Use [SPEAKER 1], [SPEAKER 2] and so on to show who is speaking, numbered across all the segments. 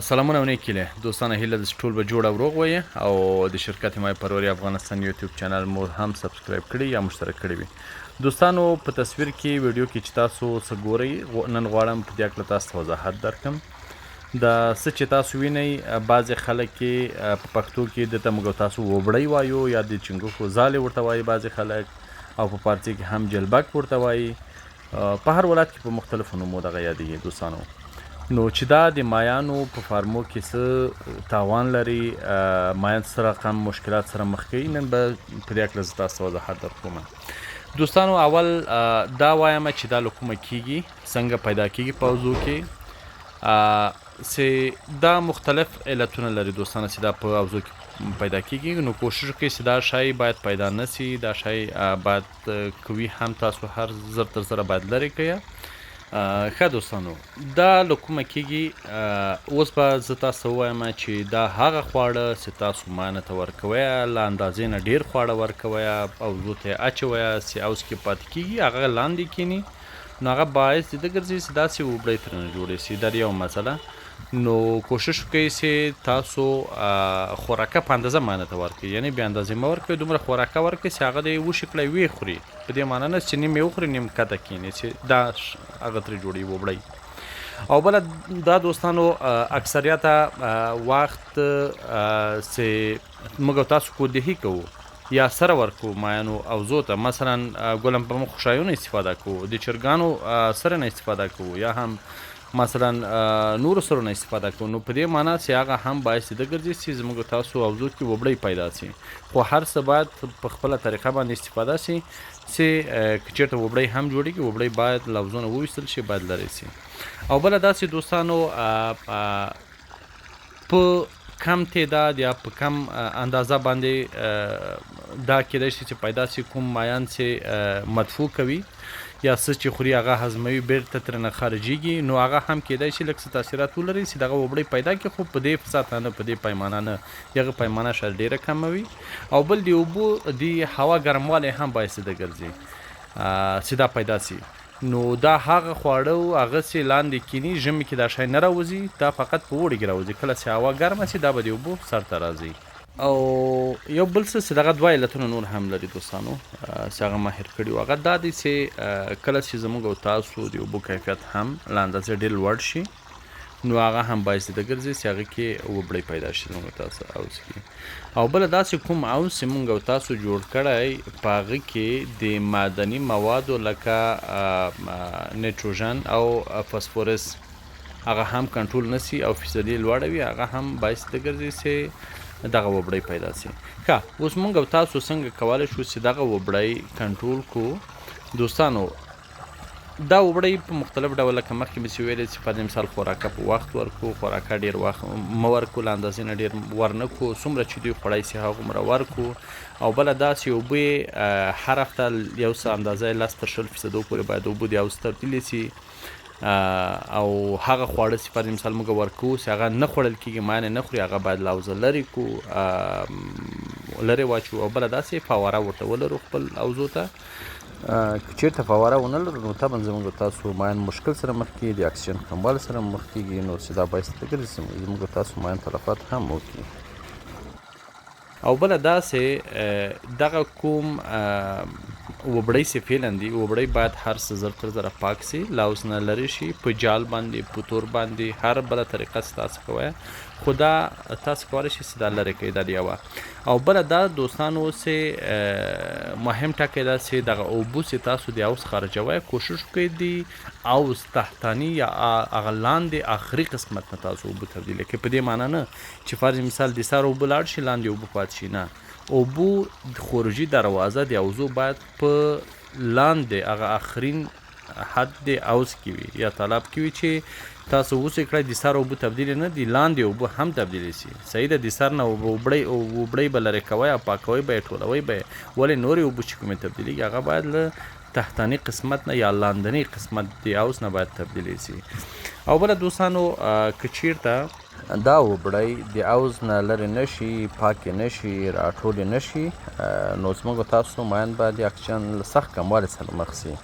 [SPEAKER 1] سلامونه او نیکې له دوستانه هیله ده چې ټول به جوړ او روغ وي او د شرکت حمایت پروري افغانستان یوټیوب چینل مو هم سبسکرایب کړئ یا مشترک کړی وي. دوستانو په تصویر کې ویډیو کې چې تاسو څه ګورئ نن غواړم په دې هکله تاسو ته وضاحت درکړم. د څه چې تاسو وینئ بعضې خلک کې په پښتو کې دته موږ تاسو وبړی وایو یا د چنګښو ځالې ورته وایي بعضې خلک او په پارسي کې هم جلبک ورته وایي. په هر ولایت کې په مختلفو نومو دغه یادېږي دوستانو. نو چې دا د مایانو په فارمو کې څه تاوان لري، مایان څه رقم مشکلات سره مخ کوي، نن به په دې هکله زه تاسو ته وضاحت درکوم. دوستانو اول دا وایم چې دا له کومه کیږي، څنګه پیدا کیږي په اوزو کې، چې دا مختلف علتونه لري دوستانو چې دا په اوزو کې پیدا کیږي. نو کوشش وکړئ چې دا شی باید پیدا نسی، دا شی باید کوي هم تاسو هر زر تر زره باید لرې کړئ. ښه دوستانو دا له کومه کیږي، اوس به زه تاسو ته ووایم چې دا هغه خواړه چې تاسو مانه ته ورکوئ، له اندازې نه ډېر خواړه ورکوئ او اوزو ته یې اچوئ چې اوس کې پاتې کیږي، هغه لاندې کینی، نو هغه باعث د ده ګرځي چې داسې وبړۍ ترنه جوړې شي. دا یوه مسله. نو کوشش وکړئ چې تاسو خوراکه په اندازه مانه ته ورکړئ، یعنې بې اندازې مه ورکوئ، دومره خوراکه ورکړئ چې هغه دې وشي کړی ویې خوري. په دې معنی نه چې نیم یې وخوري نیم کته کیني، چې دا هغه ترې جوړوي وبړۍ. او بله دا دوستانو اکثریته وخت چې موږ او تاسو کوددهي کوو یا سره ورکو مایانو اوزو ته، مثلا ګلم په مخ خوشایونو استفاده کوو، د چرګانو سره نه استفاده کوو یا هم مثلا نورو سره نه استفاده کوو، نو په دې معنا چې هغه هم باعث د ده ګرځي چې زموږ تاسو اوزو کې وبړۍ پیدا شي. خو هر څه باید په خپله طریقه باندې استفاده شي چې که چېرته وبړۍ هم جوړېږي، وبړۍ باید له اوزو نه وویستل شي، باید لرې شي. او بله داسې دوستانو په کم تعداد یا په کم اندازه باندې دا کیدای شي چې پیدا شي کوم مایان چې مدفوع کوي یا څه چې خوري هغه هضموي بیرته ترنه خارجیږي، نو هغه هم کیدای شي لږ څه تاثیرات ولري چې دغه وبړۍ پیدا کړي، خو په دې سطحه نه، په دې پیمانه نه، هغه پیمانه شاید ډېره کمه وي. او بل د اوبو د هوا ګرموالی هم باعث ده ګرځي چې دا پیدا شي. نو دا هغه خواړه هغه چې لاندې کینی، ژمي کې دا شی نه راوځي، دا فقط په اوړي کې راوځي. کله چې هوا ګرمه شي دا به د اوبو سر ته راځي. او یو بل څه چې دغه دوه علتونه نور هم لري دوستانو چې هغه ماهر کړي وو، هغه دا دی چې کله چې زموږ او تاسو د اوبو کیفیت هم له اندازې ډېر لوړ شي، نو هغه هم باعث د ده ګرځي چې هغه کې وبړۍ پیدا شي زموږ تاسو اوز کې. او بله داسې کوم اوز چې موږ او تاسو جوړ کړی، په هغه کې د معدني موادو لکه نیټروژن او فسفورس هغه هم کنټرول نسی او فیصدي لوړه وي، هغه هم باعث د ګرځي چې دغه وبړۍ پیدا شي. ښه، اوس موږ او تاسو څنګه کولی شو چې دغه وبړۍ کنټرول کړو؟ دوستانو دا وبړۍ په مختلف ډول، لکه مخکې مې چې ویلې چې په مثال خوراکه په وخت ورکړو، خوراکه ډېر وخت مه ورکړو، له اندازې نه ډېر ورنه کړو، څومره چې دوی خوړی شي هغومره ورکړو. او بله دا چې اوبه یې هر هفته یو څه اندازه 10 تر 20% پورې باید اوبه د اوز تبدیلې شي. او هغه خواړه چې په مثال موږ ورکوو چې هغه نه خوړل کېږي، مایان یې نه خوري، هغه باید له اوزه لرې کړو، لرې واچوو. او بله داسې فواره ورته ولرو خپل اوزو ته. که چېرته فواره ونه لرو، نو طبعا زموږ تاسو مایان مشکل سره مخ کېږي، د اکسیجن کموالي سره مخ کېږي، نو چې دا باعث د ګرځي زموږ تاسو مایان تلفات هم وکړي. او بله داسې دغه کوم وبړۍ چې فعلا دي، وبړۍ باید هر څه زر تر زره پاک شي، له اوز نه لرې شي، په جال باندې، په تور باندې، هر بله طریقه چې تاسو کوئ، خو دا تاسو کولی شئ چې دا لرې کړئ. دا د یوه. او بله دا دوستانو چې مهم ټکی دا چې دغه اوبو چې تاسو د اوز خارجوئ، کوشش وکړئ د اوز تحتاني یا هغه لاندې آخري قسمت نه تاسو اوبو تبدیلې کړئ. په دې معنا نه چې فرض مثال د سر اوبه لاړ شي، لاندې اوبه پاتې شي، نه، اوبو خروجي دروازه د اوزو باید په لاندې هغه آخرین حد د اوز کې وي یا تالاب کې وي، چې تاسو اوسې کړئ د سر اوبه تبدیلې نه، د لاندې اوبه هم تبدیلې شي. صحیح ده، د سر نه وبړۍ به لرې کوئ او پاکوئ به یې، ټولوئ به یې، ولې نورې اوبه چې کومې تبدیلېږي هغه باید له تحتاني قسمت نه یا لاندني قسمت د اوز نه باید تبدیلې شي. او بله دوستانو که چېرته دا وبړۍ د اوز نه لرې نه شي، پاکې نه شي، راټولې نه شي، نو زموږ تاسو مایان به د اکسیجن له سخت کموالي سره مخ شي.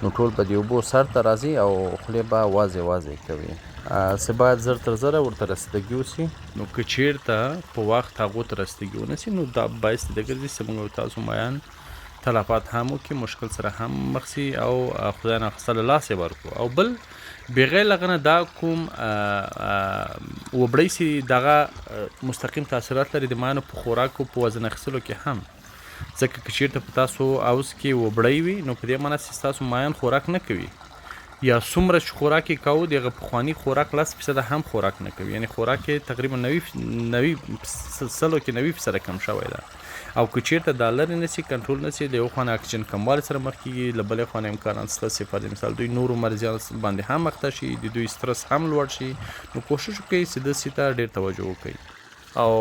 [SPEAKER 1] نو ټول به د اوبو سر ته راځي او خولې به وازې وازې کوي. څه باید زر تر زره ورته رسیدګي وسي. نو که چیرته په وخت هغو ته رسیدګي ونه سي نو دا باعث د ګرځي چې موږ او تاسو مایان تلفات هم وکړي، مشکل سره هم مخ سي او خدای ناخواسته له لاسه ورکړو. او بل بغیر له هغه نه دا کوم وبړی چې دغه مستقیم تاثیرات لري د مایانو په خوراک او په وزن اخیستلو کې هم. ځکه که چیرته په تاسو اوس کې وبړی وي نو په دې معنی چې ستاسو مایان خوراک نه کوي، یا څومره چې خوراک یې کوو د هغه پخواني خوراک 10% هم خوراک نه کوي، یعنی خوراک یې تقریبا 90% کم شوی ده. او که چیرته دا لرې نه سي، کنټرول نه سي، د یو خوا نه اکسیجن کموالي سره مخ کېږي، له بلې خوا نه امکانات شته چې په مثال دوی نورو مرضیانو باندې هم اخته شي، د دوی سترس هم لوړ شي. نو کوشش وکړئ چې دې سي ته ډېر توجه وکړئ. او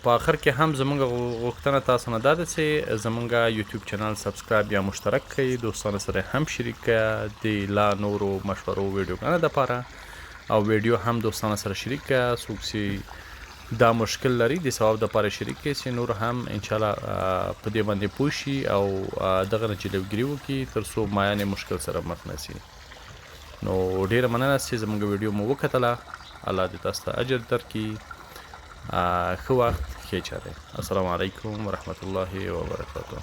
[SPEAKER 1] په آخر کې هم زمونږ غوښتنه تاسو نه دا ده چې زمونږ یوټیوب چینل سبسکرایب یا مشترک کړئ، دوستانو سره هم شریک کړئ د لا نورو مشورو ویډیوګانو دپاره، او ویډیو هم دوستانو سره شریک کړئ. څوک چې دا مشکل لري د ثواب دپاره شریک کړئ چې نور هم انشاءالله په دې باندې پوه شي او دغه نه جلوګیري وکړي تر څو مایان مشکل سره مخ نه سي. نو ډېره مننه چې زمونږ ویډیو مو وکتله. الله دې تاسو ته اجر درکړي. ښه وخت، ښې چارې. السلام علیکم ورحمة الله وبرکاته.